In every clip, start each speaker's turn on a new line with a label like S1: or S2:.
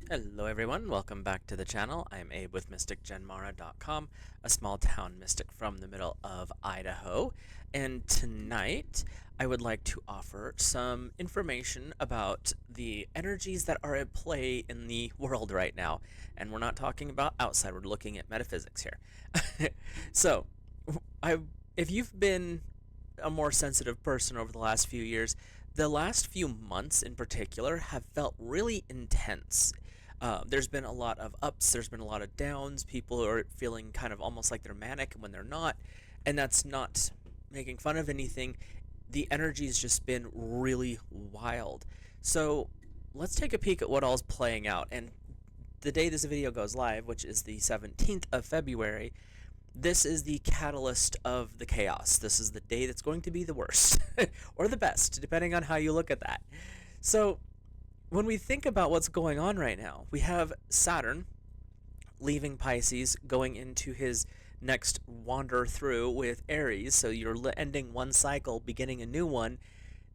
S1: Hello everyone, welcome back to the channel. I'm Abe with MysticGenMara.com, a small town mystic from the middle of Idaho. And tonight, I would like to offer some information about the energies that are at play in the world right now. And we're not talking about outside, we're looking at metaphysics here. So, if you've been a more sensitive person over the last few years, the last few months in particular have felt really intense. There's been a lot of ups, there's been a lot of downs. People are feeling kind of almost like they're manic when they're not, and that's not making fun of anything. The energy's just been really wild. So let's take a peek at what all's playing out. And the day this video goes live, which is the 17th of February, this is the catalyst of the chaos. This is the day that's going to be the worst, or the best, depending on how you look at that. So, when we think about what's going on right now, we have Saturn leaving Pisces, going into his next wander through with Aries. So you're ending one cycle, beginning a new one.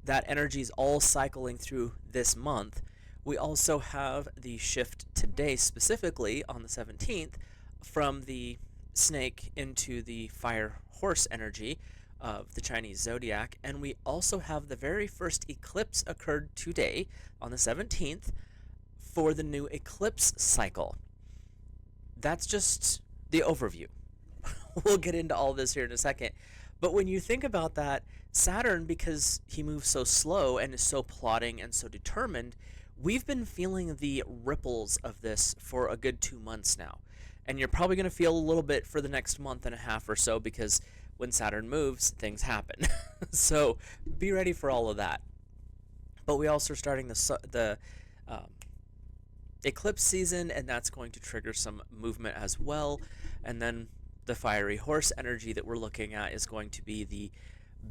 S1: That energy is all cycling through this month. We also have the shift today, specifically on the 17th, from the snake into the fire horse energy of the Chinese zodiac. And we also have the very first eclipse occurred today on the 17th for the new eclipse cycle. That's just the overview. We'll get into all this here in a second. But when you think about that, Saturn, because he moves so slow and is so plotting and so determined, we've been feeling the ripples of this for a good 2 months now. And you're probably going to feel a little bit for the next month and a half or so, because when Saturn moves, things happen. So be ready for all of that. But we also are starting the eclipse season, and that's going to trigger some movement as well. And then the fiery horse energy that we're looking at is going to be the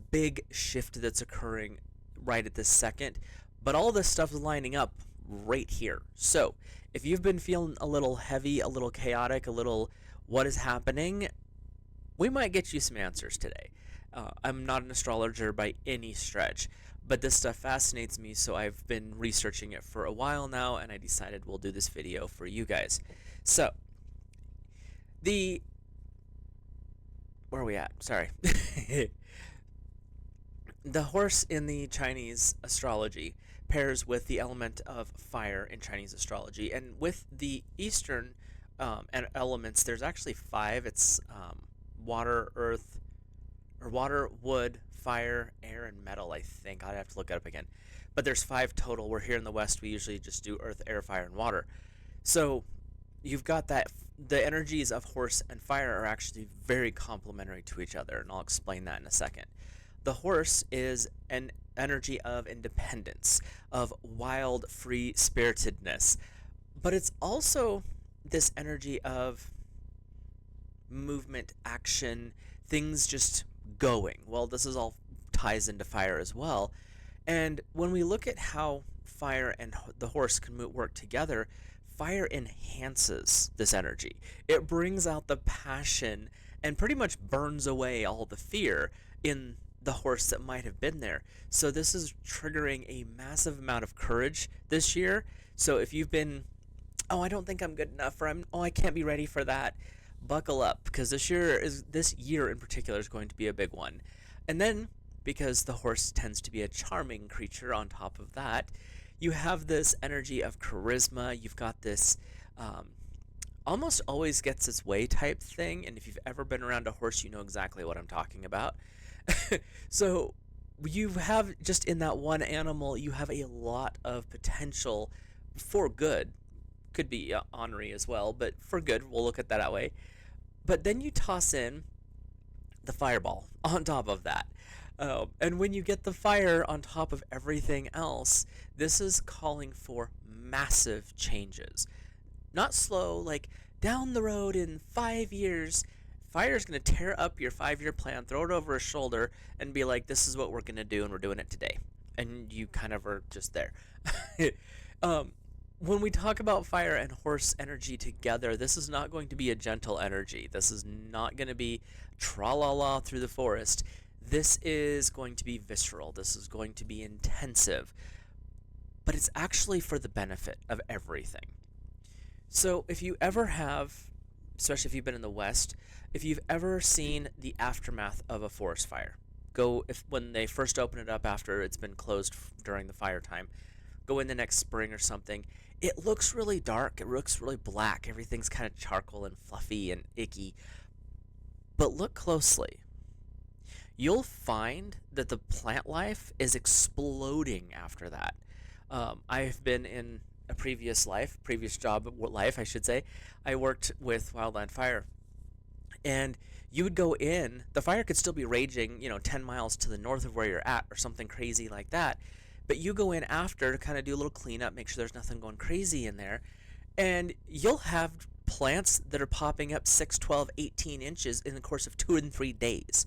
S1: big shift that's occurring right at this second. But all this stuff is lining up right here. So if you've been feeling a little heavy, a little chaotic, a little what is happening, we might get you some answers today. I'm not an astrologer by any stretch, but this stuff fascinates me, so I've been researching it for a while now, and I decided we'll do this video for you guys. So, where are we at? Sorry. The horse in the Chinese astrology pairs with the element of fire in Chinese astrology, and with the Eastern elements, there's actually 5. It's water, earth, or water, wood, fire, air, and metal, I think. I'd have to look it up again. But there's 5 total. We're here in the West, we usually just do earth, air, fire, and water. So you've got that. The energies of horse and fire are actually very complementary to each other, and I'll explain that in a second. The horse is an energy of independence, of wild, free spiritedness, but it's also this energy of movement, action, things just going. Well, this is all ties into fire as well. And when we look at how fire and the horse can work together, fire enhances this energy. It brings out the passion and pretty much burns away all the fear in the horse that might have been there. So this is triggering a massive amount of courage this year. So if you've been, oh, I don't think I'm good enough, or I can't be ready for that, buckle up, because this year in particular is going to be a big one. And then, because the horse tends to be a charming creature on top of that, you have this energy of charisma. You've got this almost always gets its way type thing, and if you've ever been around a horse, you know exactly what I'm talking about. So you have, just in that one animal, you have a lot of potential for good. Could be ornery as well, but for good, we'll look at that way. But then you toss in the fireball on top of that. And when you get the fire on top of everything else, this is calling for massive changes. Not slow, like down the road in 5 years, fire is going to tear up your 5-year plan, throw it over his shoulder, and be like, this is what we're going to do, and we're doing it today. And you kind of are just there. When we talk about fire and horse energy together, this is not going to be a gentle energy. This is not going to be tra-la-la through the forest. This is going to be visceral. This is going to be intensive. But it's actually for the benefit of everything. So if you ever have, especially if you've been in the West, if you've ever seen the aftermath of a forest fire, go if when they first open it up after it's been closed during the fire time, go in the next spring or something. It looks really dark. It looks really black. Everything's kind of charcoal and fluffy and icky. But look closely. You'll find that the plant life is exploding after that. I've been in a previous job life, I should say. I worked with Wildland Fire, and you would go in. The fire could still be raging, 10 miles to the north of where you're at, or something crazy like that. But you go in after to kind of do a little cleanup, make sure there's nothing going crazy in there, and you'll have plants that are popping up 6, 12, 18 inches in the course of 2 and 3 days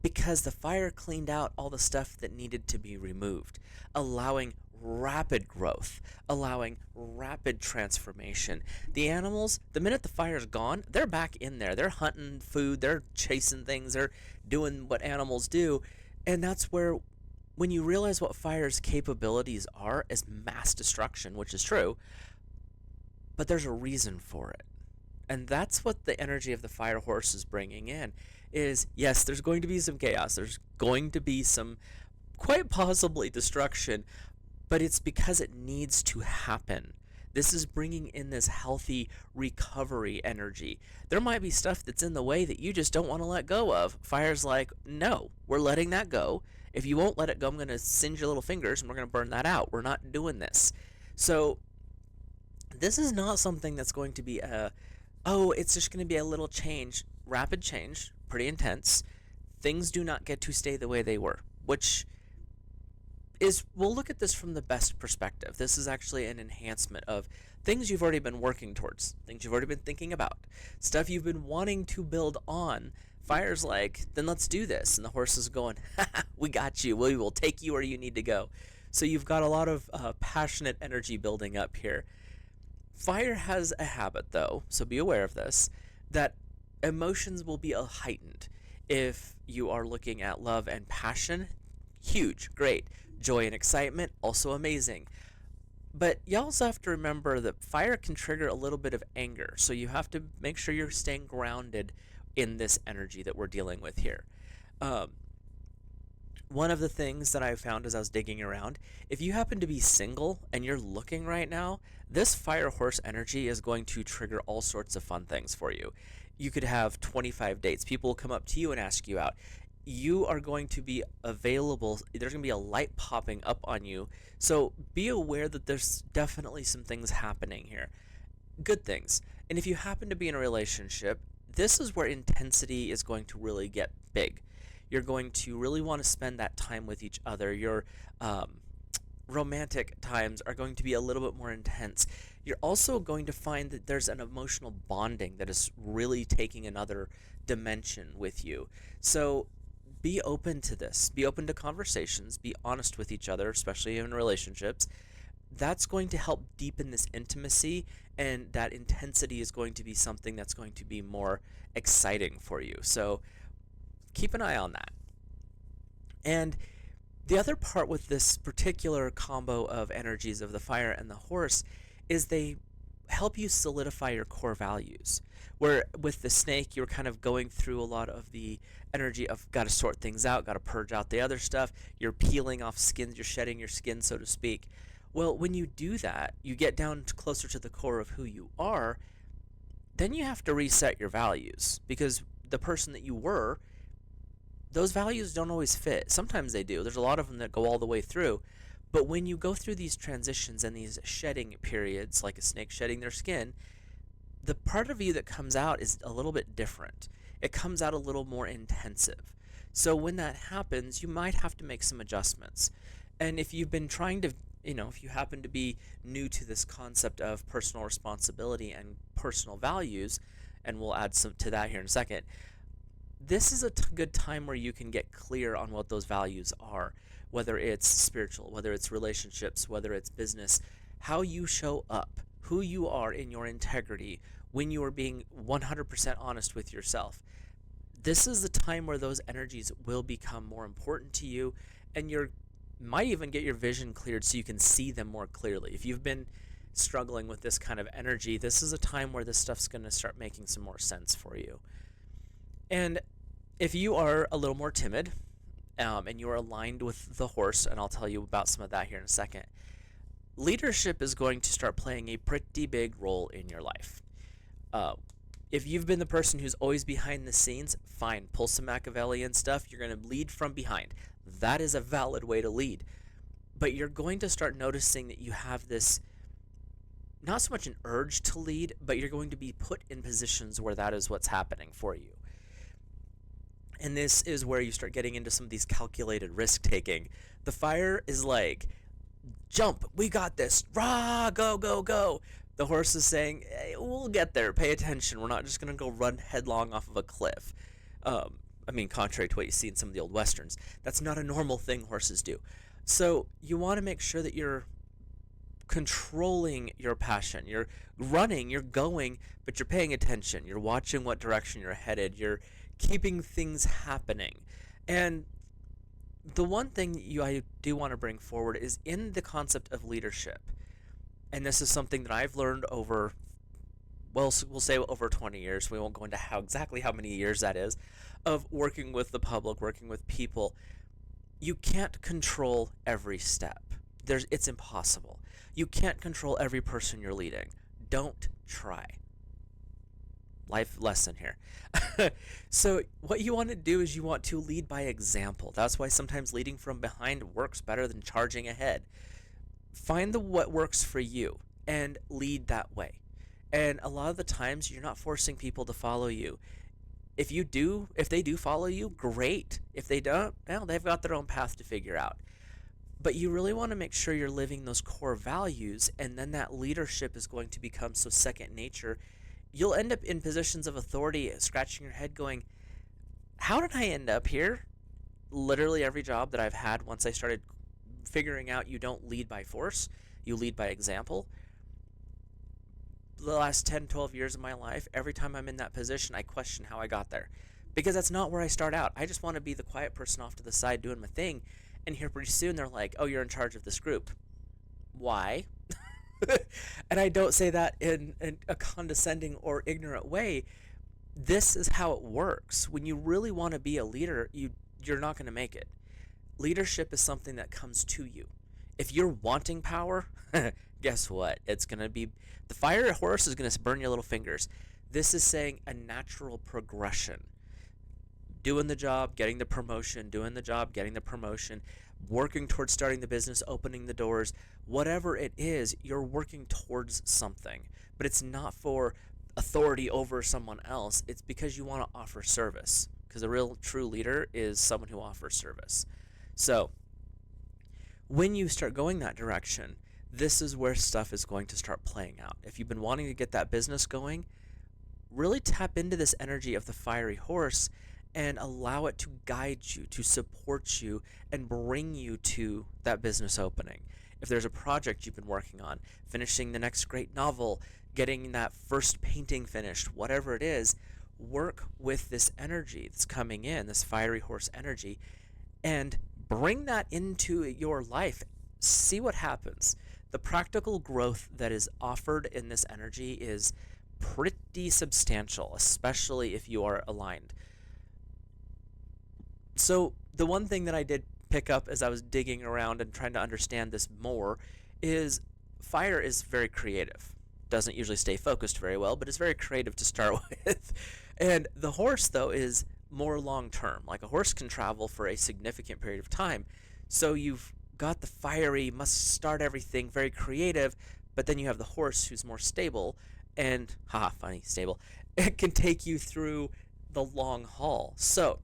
S1: because the fire cleaned out all the stuff that needed to be removed, allowing rapid growth, allowing rapid transformation. The animals, the minute the fire's gone, they're back in there. They're hunting food, they're chasing things, they're doing what animals do. And that's where, when you realize what fire's capabilities are, is mass destruction, which is true, but there's a reason for it. And that's what the energy of the fire horse is bringing in. Is yes, there's going to be some chaos, there's going to be some quite possibly destruction, but it's because it needs to happen. This is bringing in this healthy recovery energy. There might be stuff that's in the way that you just don't want to let go of. Fire's like, no, we're letting that go. If you won't let it go, I'm going to singe your little fingers and we're going to burn that out. We're not doing this. So this is not something that's going to be it's just going to be a little change, rapid change, pretty intense. Things do not get to stay the way they were, which is, we'll look at this from the best perspective. This is actually an enhancement of things you've already been working towards, things you've already been thinking about, stuff you've been wanting to build on. Fire's like, then let's do this. And the horse is going, we got you. We will take you where you need to go. So you've got a lot of passionate energy building up here. Fire has a habit, though, so be aware of this, that emotions will be heightened. If you are looking at love and passion, huge, great. Joy and excitement, also amazing. But you also have to remember that fire can trigger a little bit of anger, so you have to make sure you're staying grounded in this energy that we're dealing with here. One of the things that I found as I was digging around, if you happen to be single and you're looking right now, this fire horse energy is going to trigger all sorts of fun things for you. You could have 25 dates. People will come up to you and ask you out. You are going to be available. There's going to be a light popping up on you. So be aware that there's definitely some things happening here. Good things. And if you happen to be in a relationship, this is where intensity is going to really get big. You're going to really want to spend that time with each other. Your romantic times are going to be a little bit more intense. You're also going to find that there's an emotional bonding that is really taking another dimension with you. So be open to this. Be open to conversations. Be honest with each other, especially in relationships. That's going to help deepen this intimacy, and that intensity is going to be something that's going to be more exciting for you. So keep an eye on that. And the other part with this particular combo of energies of the fire and the horse is they help you solidify your core values. Where with the snake, you're kind of going through a lot of the energy of got to sort things out, got to purge out the other stuff. You're peeling off skins, you're shedding your skin, so to speak. Well, when you do that, you get down closer to the core of who you are, then you have to reset your values, because the person that you were, those values don't always fit. Sometimes they do. There's a lot of them that go all the way through. But when you go through these transitions and these shedding periods, like a snake shedding their skin, the part of you that comes out is a little bit different. It comes out a little more intensive. So when that happens, you might have to make some adjustments. And if you've been trying to, if you happen to be new to this concept of personal responsibility and personal values, and we'll add some to that here in a second, this is a good time where you can get clear on what those values are, whether it's spiritual, whether it's relationships, whether it's business, how you show up, who you are in your integrity, when you are being 100% honest with yourself. This is the time where those energies will become more important to you, and you might even get your vision cleared so you can see them more clearly. If you've been struggling with this kind of energy, this is a time where this stuff's going to start making some more sense for you. And if you are a little more timid, and you are aligned with the horse, and I'll tell you about some of that here in a second, leadership is going to start playing a pretty big role in your life. If you've been the person who's always behind the scenes, fine, pull some Machiavellian stuff. You're going to lead from behind. That is a valid way to lead. But you're going to start noticing that you have this, not so much an urge to lead, but you're going to be put in positions where that is what's happening for you. And this is where you start getting into some of these calculated risk taking. The fire is like, jump, we got this, rah, go, go, go. The horse is saying, hey, we'll get there, pay attention, we're not just going to go run headlong off of a cliff. Contrary to what you see in some of the old westerns, that's not a normal thing horses do. So you want to make sure that you're controlling your passion. You're running, you're going, but you're paying attention. You're watching what direction you're headed. You're keeping things happening. And the one thing I do want to bring forward is in the concept of leadership. And this is something that I've learned over, well, we'll say over 20 years. We won't go into exactly how many years that is, of working with the public, working with people. You can't control every step. It's impossible. You can't control every person you're leading. Don't try. Life lesson here. So what you want to do is you want to lead by example. That's why sometimes leading from behind works better than charging ahead. Find what works for you and lead that way. And a lot of the times you're not forcing people to follow you. If they do follow you, great. If they don't, well, they've got their own path to figure out. But you really want to make sure you're living those core values, and then that leadership is going to become so second nature. You'll end up in positions of authority, scratching your head going, how did I end up here? Literally every job that I've had, once I started figuring out you don't lead by force, you lead by example. The last 10, 12 years of my life, every time I'm in that position, I question how I got there. Because that's not where I start out. I just want to be the quiet person off to the side doing my thing. And here pretty soon they're like, oh, you're in charge of this group. Why? And I don't say that in a condescending or ignorant way. This is how it works. When you really want to be a leader, you're not going to make it. Leadership is something that comes to you. If you're wanting power, guess what? It's going to be, the fire horse is going to burn your little fingers. This is saying a natural progression. Doing the job, getting the promotion, doing the job, getting the promotion, working towards starting the business, opening the doors, whatever it is, you're working towards something. But it's not for authority over someone else. It's because you want to offer service. Because a real true leader is someone who offers service. So when you start going that direction, this is where stuff is going to start playing out. If you've been wanting to get that business going, really tap into this energy of the fiery horse and allow it to guide you, to support you, and bring you to that business opening. If there's a project you've been working on, finishing the next great novel, getting that first painting finished, whatever it is, work with this energy that's coming in, this fiery horse energy, and bring that into your life. See what happens. The practical growth that is offered in this energy is pretty substantial, especially if you are aligned. So the one thing that I did pick up as I was digging around and trying to understand this more is fire is very creative. Doesn't usually stay focused very well, but it's very creative to start with. And the horse, though, is more long-term. Like a horse can travel for a significant period of time. So you've got the fiery, must start everything, very creative, but then you have the horse who's more stable and, stable. It can take you through the long haul. So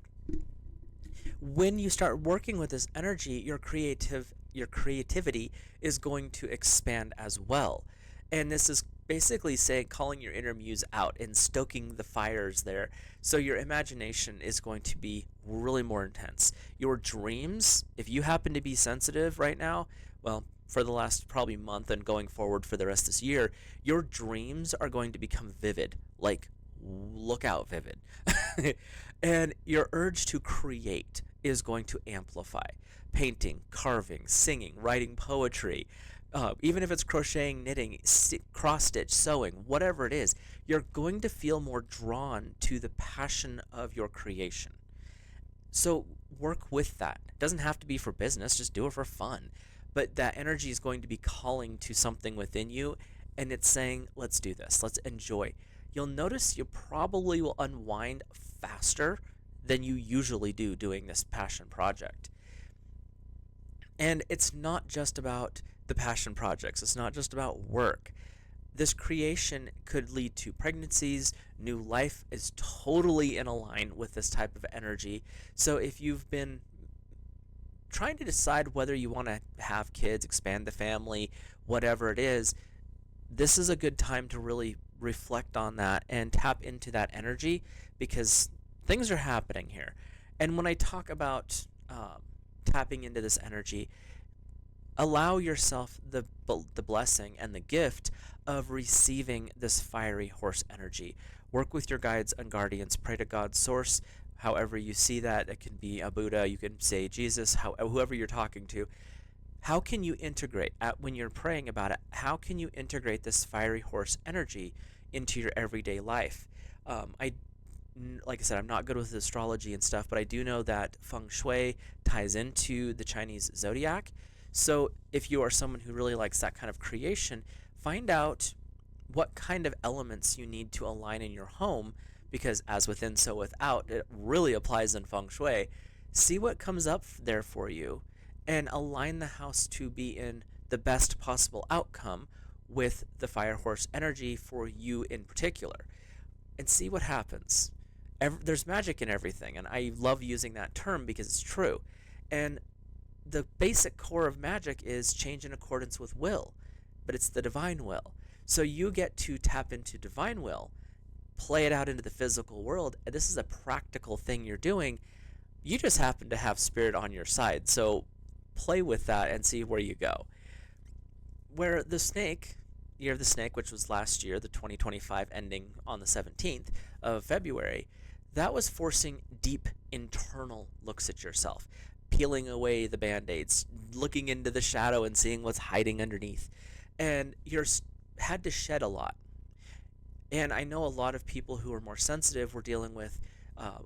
S1: when you start working with this energy, your creativity is going to expand as well. And this is basically calling your inner muse out and stoking the fires there. So your imagination is going to be really more intense. Your dreams, if you happen to be sensitive right now, well, for the last probably month and going forward for the rest of this year, your dreams are going to become vivid, like look out vivid. And your urge to create is going to amplify. Painting, carving, singing, writing poetry, Even if it's crocheting, knitting, cross stitch, sewing, whatever it is, you're going to feel more drawn to the passion of your creation. So work with that. It doesn't have to be for business, just do it for fun. But that energy is going to be calling to something within you, and it's saying, let's do this, let's enjoy. You'll notice you probably will unwind faster than you usually do doing this passion project. And it's not just about the passion projects, it's not just about work. This creation could lead to pregnancies. New life is totally in line with this type of energy. So if you've been trying to decide whether you want to have kids, expand the family, whatever it is, this is a good time to really reflect on that and tap into that energy, because things are happening here. And when I talk about tapping into this energy, allow yourself the blessing and the gift of receiving this fiery horse energy. Work with your guides and guardians. Pray to God's source, however you see that. It can be a Buddha, you can say Jesus, whoever you're talking to. How can you integrate, when you're praying about it, how can you integrate this fiery horse energy into your everyday life? Like I said, I'm not good with astrology and stuff, but I do know that feng shui ties into the Chinese zodiac. So if you are someone who really likes that kind of creation, find out what kind of elements you need to align in your home, because as within, so without, it really applies in feng shui. See what comes up there for you and align the house to be in the best possible outcome with the fire horse energy for you in particular, and see what happens. There's magic in everything, and I love using that term because it's true. And the basic core of magic is change in accordance with will, but it's the divine will. So you get to tap into divine will, play it out into the physical world, and this is a practical thing you're doing. You just happen to have spirit on your side, so play with that and see where you go. Where the snake, Year of the Snake, which was last year, the 2025 ending on the 17th of February, that was forcing deep internal looks at yourself, peeling away the band-aids, looking into the shadow and seeing what's hiding underneath. And you had to shed a lot. And I know a lot of people who are more sensitive were dealing with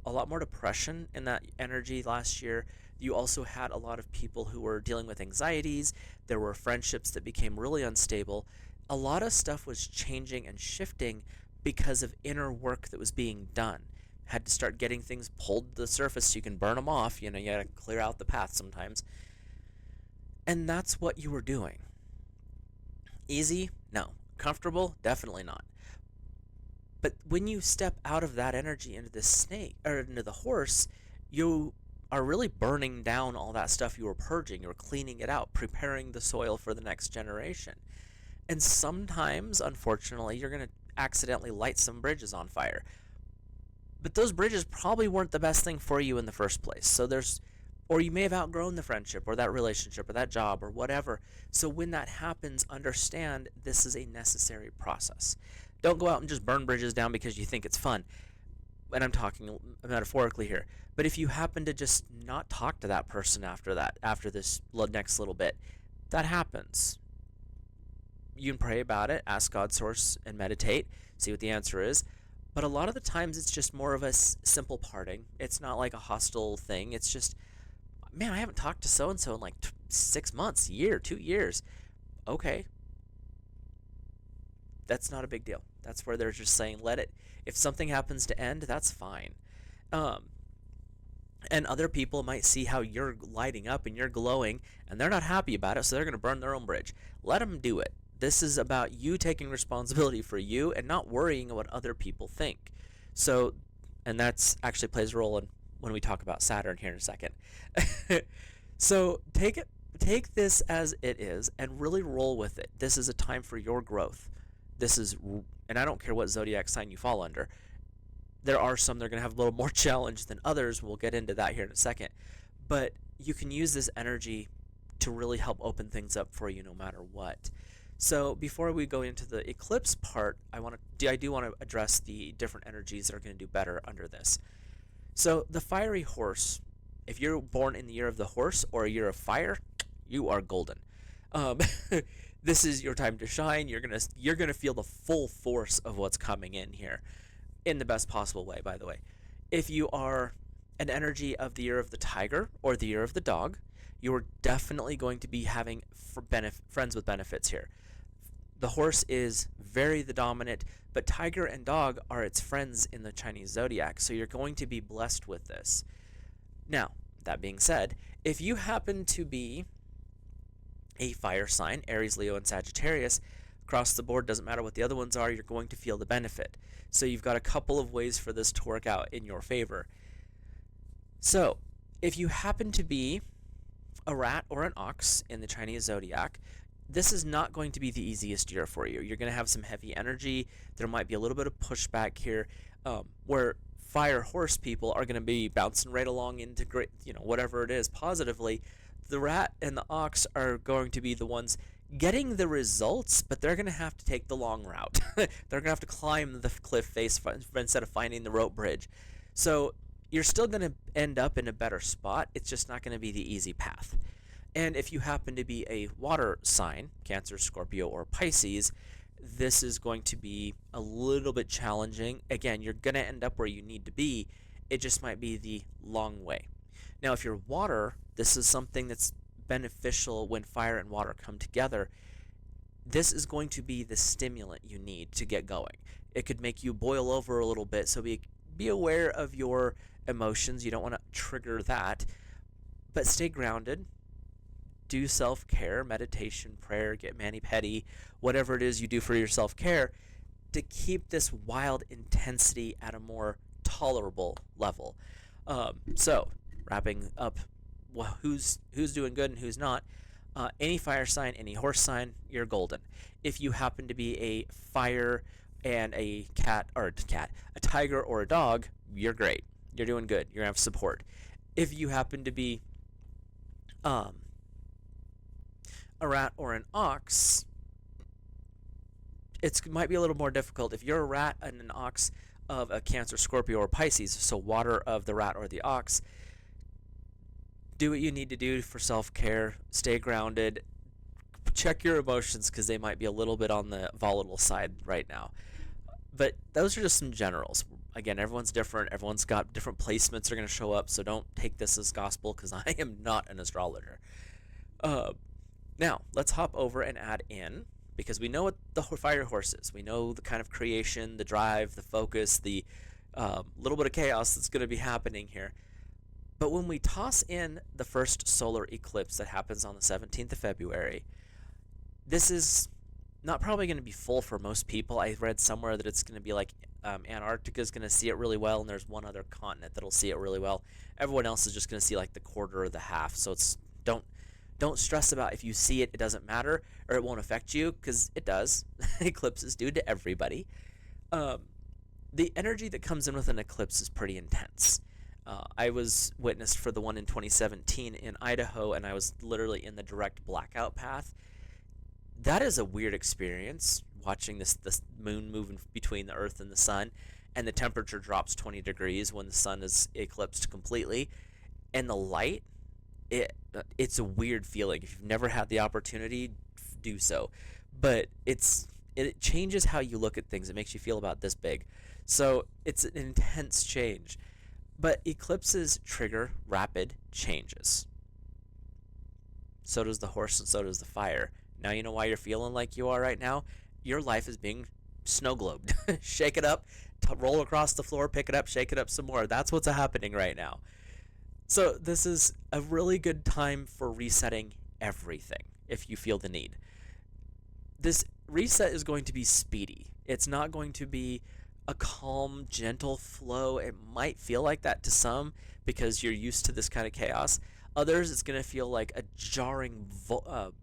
S1: a lot more depression in that energy last year. You also had a lot of people who were dealing with anxieties. There were friendships that became really unstable. A lot of stuff was changing and shifting because of inner work that was being done. Had to start getting things pulled to the surface so you can burn them off. You gotta clear out the path sometimes. And that's what you were doing. Easy? No. Comfortable? Definitely not. But when you step out of that energy into the snake, or into the horse, you are really burning down all that stuff you were purging. You were cleaning it out, preparing the soil for the next generation. And sometimes, unfortunately, you're going to accidentally light some bridges on fire. But those bridges probably weren't the best thing for you in the first place. So or you may have outgrown the friendship or that relationship or that job or whatever. So when that happens, understand this is a necessary process. Don't go out and just burn bridges down because you think it's fun. And I'm talking metaphorically here. But if you happen to just not talk to that person after this next little bit, that happens. You can pray about it, ask God's source, and meditate, see what the answer is. But a lot of the times it's just more of a simple parting. It's not like a hostile thing. It's just, man, I haven't talked to so-and-so in like 6 months, year, 2 years. Okay. That's not a big deal. That's where they're just saying, let it, if something happens to end, that's fine. And other people might see how you're lighting up and you're glowing, and they're not happy about it, so they're going to burn their own bridge. Let them do it. This is about you taking responsibility for you and not worrying what other people think. So, and that's actually plays a role in when we talk about Saturn here in a second. So take this as it is and really roll with it. This is a time for your growth. And I don't care what zodiac sign you fall under. There are some that are going to have a little more challenge than others. We'll get into that here in a second. But you can use this energy to really help open things up for you no matter what. So before we go into the eclipse part, I do want to address the different energies that are going to do better under this. So the fiery horse, if you're born in the year of the horse or a year of fire, you are golden. this is your time to shine. You're gonna feel the full force of what's coming in here, in the best possible way, by the way. If you are an energy of the year of the tiger or the year of the dog, you're definitely going to be having friends with benefits here. The horse is very the dominant, but tiger and dog are its friends in the Chinese zodiac, so you're going to be blessed with this. Now, that being said, if you happen to be a fire sign, Aries, Leo, and Sagittarius, across the board, doesn't matter what the other ones are, you're going to feel the benefit. So you've got a couple of ways for this to work out in your favor. So, if you happen to be a rat or an ox in the Chinese zodiac, this is not going to be the easiest year for you. You're going to have some heavy energy. There might be a little bit of pushback here, where fire horse people are going to be bouncing right along into great, whatever it is positively. The rat and the ox are going to be the ones getting the results, but they're going to have to take the long route. They're going to have to climb the cliff face instead of finding the rope bridge. So you're still going to end up in a better spot. It's just not going to be the easy path. And if you happen to be a water sign, Cancer, Scorpio, or Pisces, this is going to be a little bit challenging. Again, you're going to end up where you need to be. It just might be the long way. Now, if you're water, this is something that's beneficial when fire and water come together. This is going to be the stimulant you need to get going. It could make you boil over a little bit, so be aware of your emotions. You don't want to trigger that, but stay grounded. Do self-care, meditation, prayer, get mani-pedi, whatever it is you do for your self-care to keep this wild intensity at a more tolerable level. So, wrapping up, who's doing good and who's not. Any fire sign, any horse sign, you're golden. If you happen to be a fire and a tiger or a dog, you're great. You're doing good. You're gonna have support. If you happen to be a rat or an ox, it might be a little more difficult. If you're a rat and an ox of a Cancer, Scorpio, or Pisces, so water of the rat or the ox, do what you need to do for self-care, stay grounded, check your emotions because they might be a little bit on the volatile side right now. But those are just some generals. Again, everyone's different. Everyone's got different placements are going to show up, so don't take this as gospel because I am not an astrologer. Now, let's hop over and add in, because we know what the fire horse is. We know the kind of creation, the drive, the focus, the little bit of chaos that's going to be happening here. But when we toss in the first solar eclipse that happens on the 17th of February, this is not probably going to be full for most people. I read somewhere that it's going to be like Antarctica is going to see it really well, and there's one other continent that'll see it really well. Everyone else is just going to see like the quarter or the half. So it's don't stress about if you see it, it doesn't matter, or it won't affect you, because it does. Eclipses do to everybody. The energy that comes in with an eclipse is pretty intense. I was witnessed for the one in 2017 in Idaho, and I was literally in the direct blackout path. That is a weird experience, watching this moon moving between the Earth and the sun, and the temperature drops 20 degrees when the sun is eclipsed completely, and the light, it's a weird feeling. If you've never had the opportunity, do so. But it changes how you look at things. It makes you feel about this big. So it's an intense change. But eclipses trigger rapid changes. So does the horse, and so does the fire. Now you know why you're feeling like you are right now? Your life is being snow globed. Shake it up, roll across the floor, pick it up, shake it up some more. That's what's happening right now. So this is a really good time for resetting everything if you feel the need. This reset is going to be speedy. It's not going to be a calm, gentle flow. It might feel like that to some because you're used to this kind of chaos. Others, it's going to feel like a jarring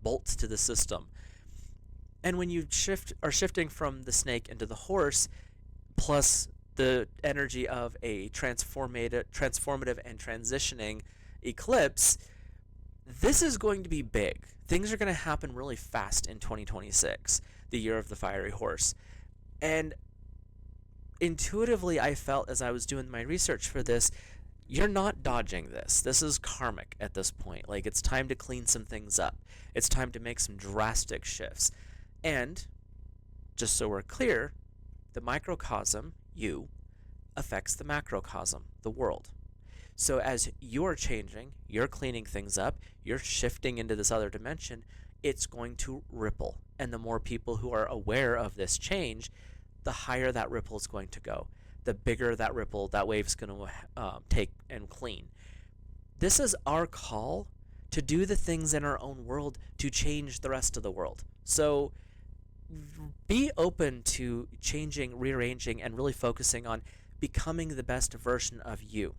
S1: bolt to the system. And when you are shifting from the snake into the horse, plus the energy of a transformative and transitioning eclipse, this is going to be big. Things are going to happen really fast in 2026, the year of the fiery horse. And intuitively, I felt as I was doing my research for this, You're not dodging this. This is karmic at this point. Like, it's time to clean some things up. It's time to make some drastic shifts. And just so we're clear, the microcosm, you, affects the macrocosm, the world. So as you're changing, you're cleaning things up, you're shifting into this other dimension, it's going to ripple. And the more people who are aware of this change, the higher that ripple is going to go. The bigger that ripple, that wave's going to take and clean. This is our call to do the things in our own world to change the rest of the world. So be open to changing, rearranging, and really focusing on becoming the best version of you.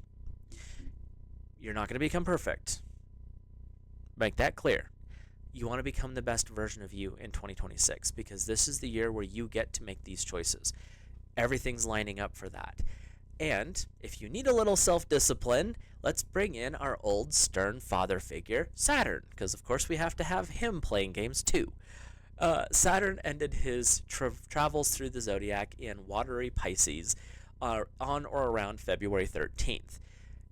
S1: You're not going to become perfect. Make that clear. You want to become the best version of you in 2026 because this is the year where you get to make these choices. Everything's lining up for that. And if you need a little self-discipline, let's bring in our old stern father figure, Saturn, because of course we have to have him playing games too. Saturn ended his travels through the zodiac in watery Pisces on or around February 13th.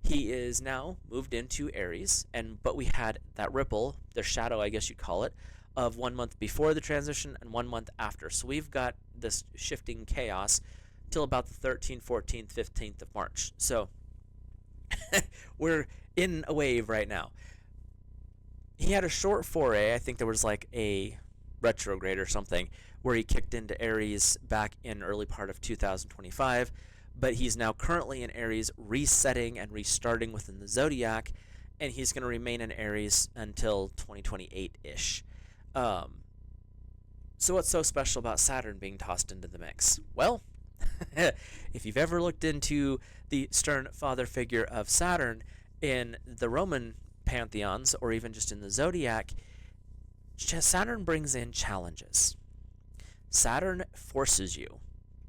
S1: He is now moved into Aries, but we had that ripple, the shadow, I guess you'd call it, of 1 month before the transition and 1 month after. So we've got this shifting chaos till about the 13th, 14th, 15th of March. So we're in a wave right now. He had a short foray. I think there was like a retrograde or something where he kicked into Aries back in early part of 2025. But he's now currently in Aries, resetting and restarting within the zodiac, and he's going to remain in Aries until 2028-ish. So what's so special about Saturn being tossed into the mix? Well, if you've ever looked into the stern father figure of Saturn in the Roman pantheons, or even just in the zodiac, Saturn brings in challenges. Saturn forces you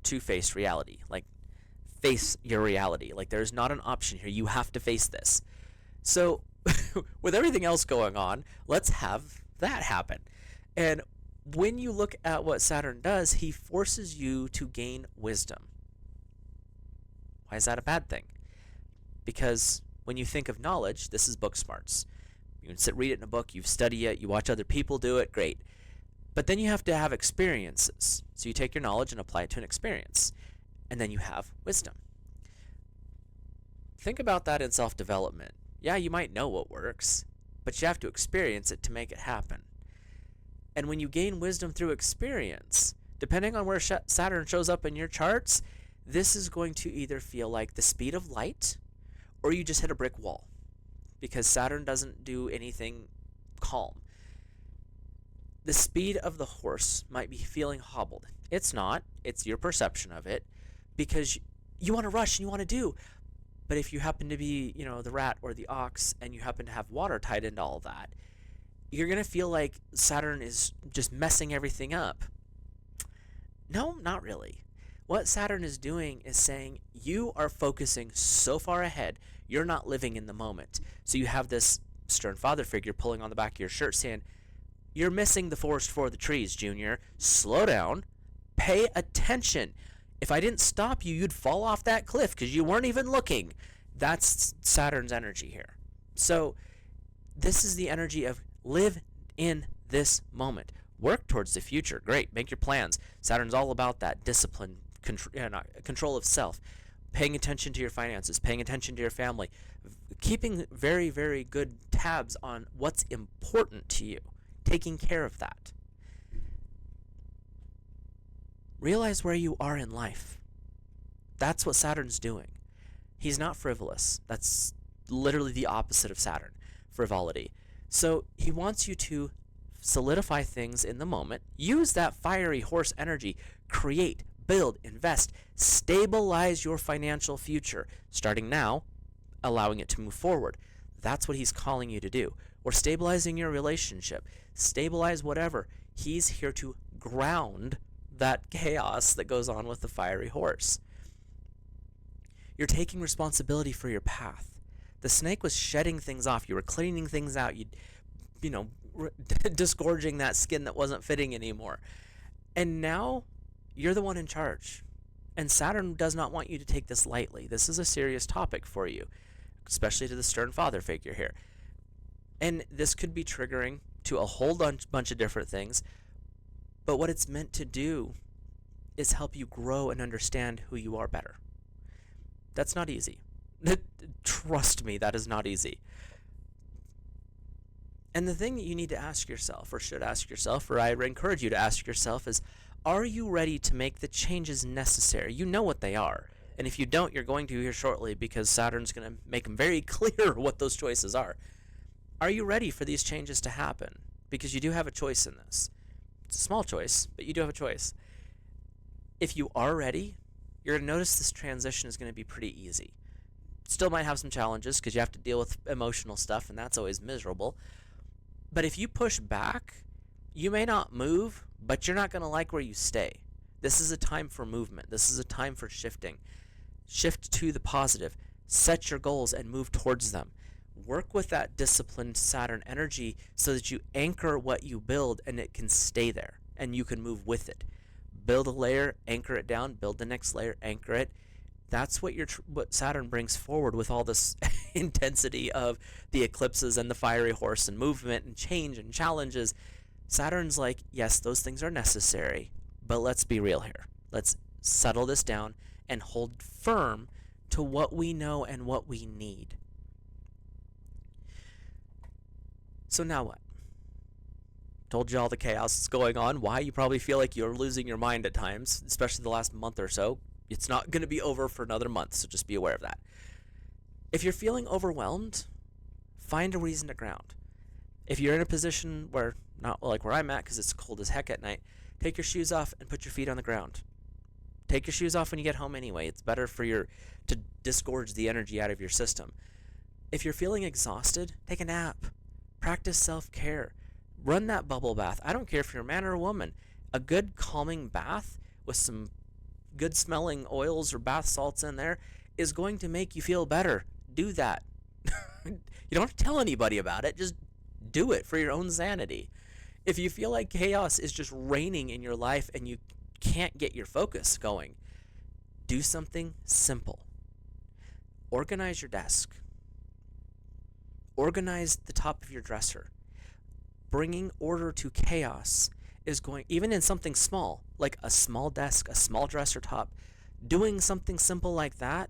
S1: to face reality, like face your reality. Like, there's not an option here. You have to face this. So with everything else going on, let's have that happen. And when you look at what Saturn does, he forces you to gain wisdom. Why is that a bad thing? Because when you think of knowledge, this is book smarts. You can read it in a book, you study it, you watch other people do it, great. But then you have to have experiences. So you take your knowledge and apply it to an experience. And then you have wisdom. Think about that in self-development. Yeah, you might know what works, but you have to experience it to make it happen. And when you gain wisdom through experience, depending on where Saturn shows up in your charts, this is going to either feel like the speed of light, or you just hit a brick wall. Because Saturn doesn't do anything calm. The speed of the horse might be feeling hobbled. It's not. It's your perception of it. Because you want to rush and you want to do. But if you happen to be, the rat or the ox, and you happen to have water tied into all that, you're going to feel like Saturn is just messing everything up. No, not really. What Saturn is doing is saying you are focusing so far ahead, you're not living in the moment. So you have this stern father figure pulling on the back of your shirt saying, you're missing the forest for the trees, Junior. Slow down. Pay attention. If I didn't stop you, you'd fall off that cliff because you weren't even looking. That's Saturn's energy here. So this is the energy of live in this moment. Work towards the future. Great. Make your plans. Saturn's all about that discipline, control of self, paying attention to your finances, paying attention to your family, keeping very, very good tabs on what's important to you, taking care of that. Realize where you are in life. That's what Saturn's doing. He's not frivolous. That's literally the opposite of Saturn, frivolity. So he wants you to solidify things in the moment. Use that fiery horse energy. Create, build, invest, stabilize your financial future. Starting now, allowing it to move forward. That's what he's calling you to do. Or stabilizing your relationship. Stabilize whatever. He's here to ground that chaos that goes on with the fiery horse. You're taking responsibility for your path. The snake was shedding things off. You were cleaning things out. Disgorging that skin that wasn't fitting anymore. And now you're the one in charge. And Saturn does not want you to take this lightly. This is a serious topic for you. especially to the stern father figure here. And this could be triggering to a whole bunch of different things, but what it's meant to do is help you grow and understand who you are better. That's not easy. Trust me, that is not easy. And the thing that you need to ask yourself, or should ask yourself, or I encourage you to ask yourself, is, are you ready to make the changes necessary? You know what they are. And if you don't, you're going to here shortly, because Saturn's going to make them very clear what those choices are. Are you ready for these changes to happen? Because you do have a choice in this. It's a small choice, but you do have a choice. If you are ready, you're going to notice this transition is going to be pretty easy. Still might have some challenges because you have to deal with emotional stuff, and that's always miserable. But if you push back, you may not move, but you're not going to like where you stay. This is a time for movement. This is a time for shifting. Shift to the positive. Set your goals and move towards them. Work with that disciplined Saturn energy so that you anchor what you build and it can stay there and you can move with it. Build a layer, anchor it down, build the next layer, anchor it. That's what what Saturn brings forward with all this intensity of the eclipses and the fiery horse and movement and change and challenges. Saturn's like, yes, those things are necessary, but let's be real here. Let's settle this down and hold firm to what we know and what we need. So now what? Told you all the chaos that's going on, why you probably feel like you're losing your mind at times, especially the last month or so. It's not going to be over for another month, so just be aware of that. If you're feeling overwhelmed, find a reason to ground. If you're in a position where, not like where I'm at because it's cold as heck at night, take your shoes off and put your feet on the ground. Take your shoes off when you get home anyway. It's better for to disgorge the energy out of your system. If you're feeling exhausted, take a nap. Practice self-care. Run that bubble bath. I don't care if you're a man or a woman. A good calming bath with some good smelling oils or bath salts in there is going to make you feel better. Do that. You don't have to tell anybody about it. Just do it for your own sanity. If you feel like chaos is just reigning in your life and you can't get your focus going, do something simple. Organize your desk. Organize the top of your dresser. Bringing order to chaos is going, even in something small, like a small desk, a small dresser top, doing something simple like that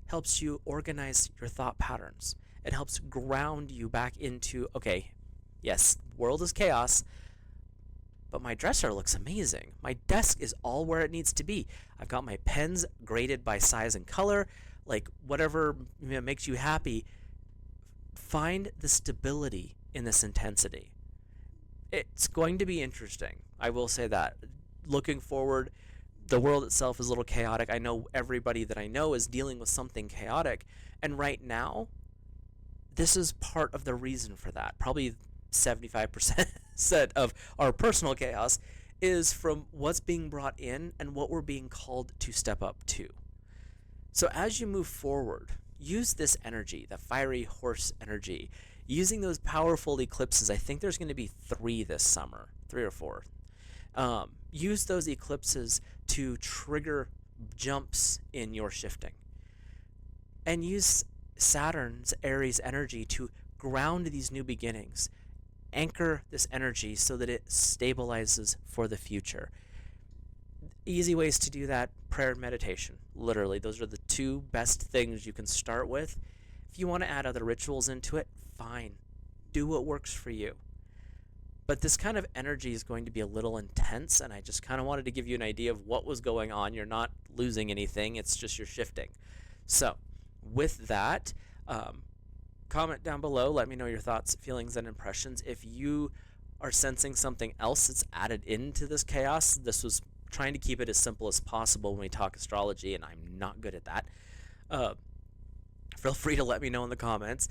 S1: helps you organize your thought patterns. It helps ground you back into, okay, yes, world is chaos, but my dresser looks amazing. My desk is all where it needs to be. I've got my pens graded by size and color, like whatever makes you happy. Find the stability in this intensity. It's going to be interesting. I will say that. Looking forward, the world itself is a little chaotic. I know everybody that I know is dealing with something chaotic. And right now, this is part of the reason for that. Probably 75% of our personal chaos is from what's being brought in and what we're being called to step up to. So as you move forward, use this energy, the fiery horse energy, using those powerful eclipses. I think there's going to be 3 this summer, 3 or 4. Use those eclipses to trigger jumps in your shifting. And use Saturn's Aries energy to ground these new beginnings. Anchor this energy so that it stabilizes for the future. Easy ways to do that: prayer and meditation. Literally, those are the 2 best things you can start with. If you want to add other rituals into it, fine. Do what works for you. But this kind of energy is going to be a little intense, and I just kind of wanted to give you an idea of what was going on. You're not losing anything. It's just you're shifting. So with that, comment down below. Let me know your thoughts, feelings, and impressions. If you are sensing something else that's added into this chaos, this was trying to keep it as simple as possible when we talk astrology, and I'm not good at that. Feel free to let me know in the comments.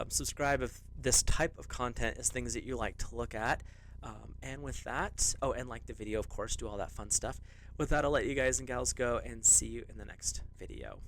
S1: Subscribe if this type of content is things that you like to look at. And with that, oh, and like the video, of course, do all that fun stuff. With that, I'll let you guys and gals go and see you in the next video.